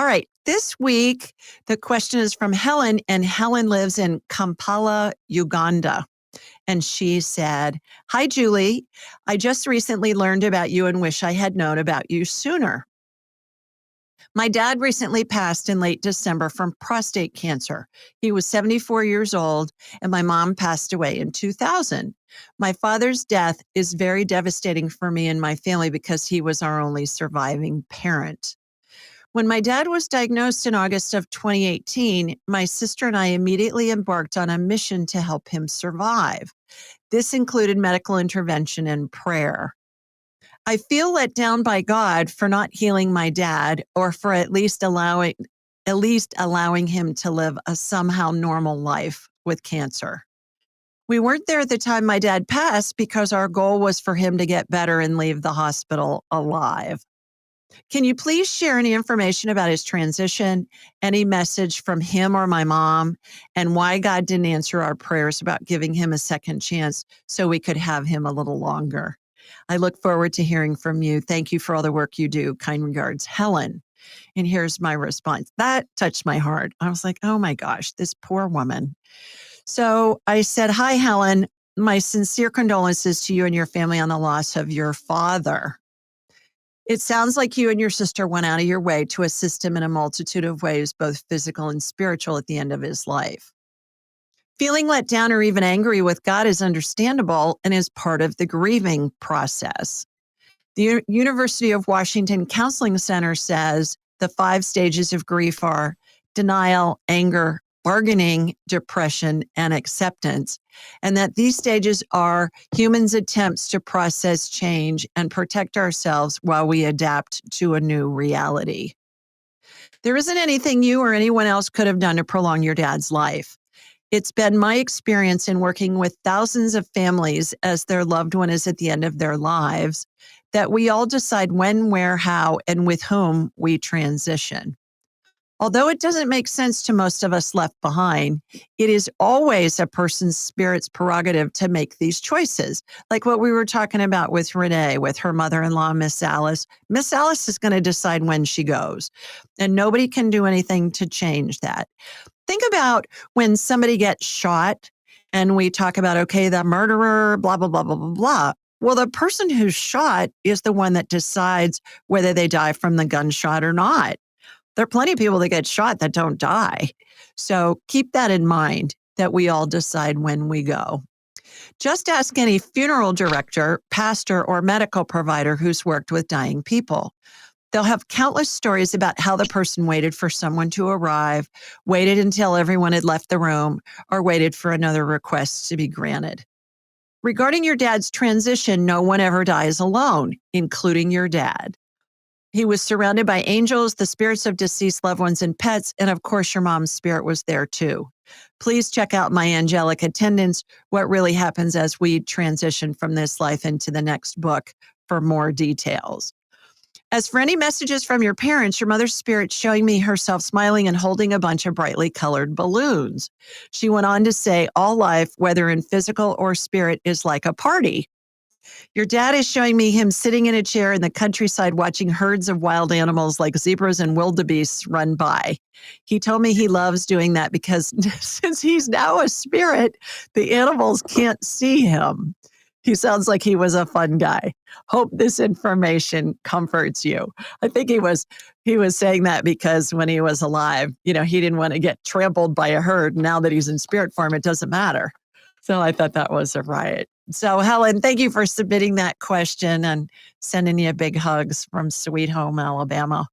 All right. This week, the question is from Helen, and Helen lives in Kampala, Uganda. And she said, "Hi, Julie. I just recently learned about you and wish I had known about you sooner. My dad recently passed in late December from prostate cancer. He was 74 years old, and my mom passed away in 2000. My father's death is very devastating for me and my family because he was our only surviving parent. When my dad was diagnosed in August of 2018, my sister and I immediately embarked on a mission to help him survive. This included medical intervention and prayer. I feel let down by God for not healing my dad or for at least allowing him to live a somehow normal life with cancer. We weren't there at the time my dad passed because our goal was for him to get better and leave the hospital alive. Can you please share any information about his transition, any message from him or my mom, and why God didn't answer our prayers about giving him a second chance so we could have him a little longer? I look forward to hearing from you. Thank you for all the work you do. Kind regards, Helen." And here's my response. That touched my heart. I was like, oh my gosh, this poor woman. So I said, "Hi, Helen. My sincere condolences to you and your family on the loss of your father. It sounds like you and your sister went out of your way to assist him in a multitude of ways, both physical and spiritual, at the end of his life. Feeling let down or even angry with God is understandable and is part of the grieving process. The University of Washington Counseling Center says the 5 stages of grief are denial, anger, bargaining, depression, and acceptance, and that these stages are humans' attempts to process change and protect ourselves while we adapt to a new reality. There isn't anything you or anyone else could have done to prolong your dad's life. It's been my experience in working with thousands of families as their loved one is at the end of their lives that we all decide when, where, how, and with whom we transition. Although it doesn't make sense to most of us left behind, it is always a person's spirit's prerogative to make these choices. Like what we were talking about with Renee, with her mother-in-law, Miss Alice. Miss Alice is going to decide when she goes, and nobody can do anything to change that. Think about when somebody gets shot and we talk about, okay, the murderer, blah, blah, blah, blah, blah, blah. Well, the person who's shot is the one that decides whether they die from the gunshot or not. There are plenty of people that get shot that don't die. So keep that in mind that we all decide when we go. Just ask any funeral director, pastor, or medical provider who's worked with dying people. They'll have countless stories about how the person waited for someone to arrive, waited until everyone had left the room, or waited for another request to be granted. Regarding your dad's transition, no one ever dies alone, including your dad. He was surrounded by angels, the spirits of deceased loved ones and pets, and of course, your mom's spirit was there too. Please check out my angelic attendants, What Really Happens as We Transition from This Life into the Next Book, for more details. As for any messages from your parents, your mother's spirit showing me herself smiling and holding a bunch of brightly colored balloons. She went on to say, all life, whether in physical or spirit, is like a party. Your dad is showing me him sitting in a chair in the countryside watching herds of wild animals like zebras and wildebeests run by. He told me he loves doing that because since he's now a spirit, the animals can't see him. He sounds like he was a fun guy. Hope this information comforts you. I think he was saying that because when he was alive, he didn't want to get trampled by a herd. Now that he's in spirit form, it doesn't matter. So I thought that was a riot. So Helen, thank you for submitting that question and sending you big hugs from Sweet Home, Alabama.